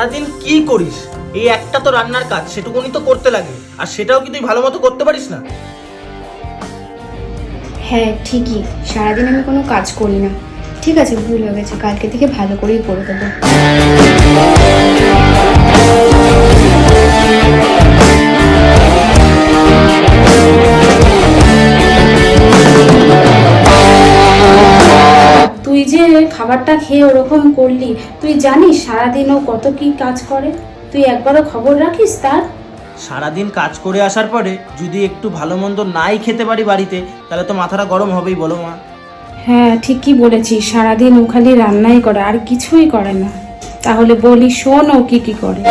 সারাদিন কি করিস? এই একটা তো রান্নার কাজ, সেটুকুনি তো করতে লাগে, আর সেটাও কি তুই ভালো মতো করতে পারিস না? হ্যাঁ ঠিকই, সারাদিন আমি কোনো কাজ করি না। ঠিক আছে, ভুল হয়ে গেছে, কালকে থেকে ভালো করেই করে দেবো। তুই যে খাবারটা খেয়ে ওরকম করলি, তুই জানিস সারাদিন ও কত কি কাজ করে? তুই একবারও খবর রাখিস তার? সারাদিন কাজ করে আসার পরে যদি একটু ভালো মন্দ নাই খেতে পারি বাড়িতে, তাহলে তো মাথাটা গরম হবেই, বলো মা। হ্যাঁ ঠিকই বলেছিস, সারাদিন ও খালি রান্নাই করে আর কিছুই করে না। তাহলে বলি শোন ও কি কি করে।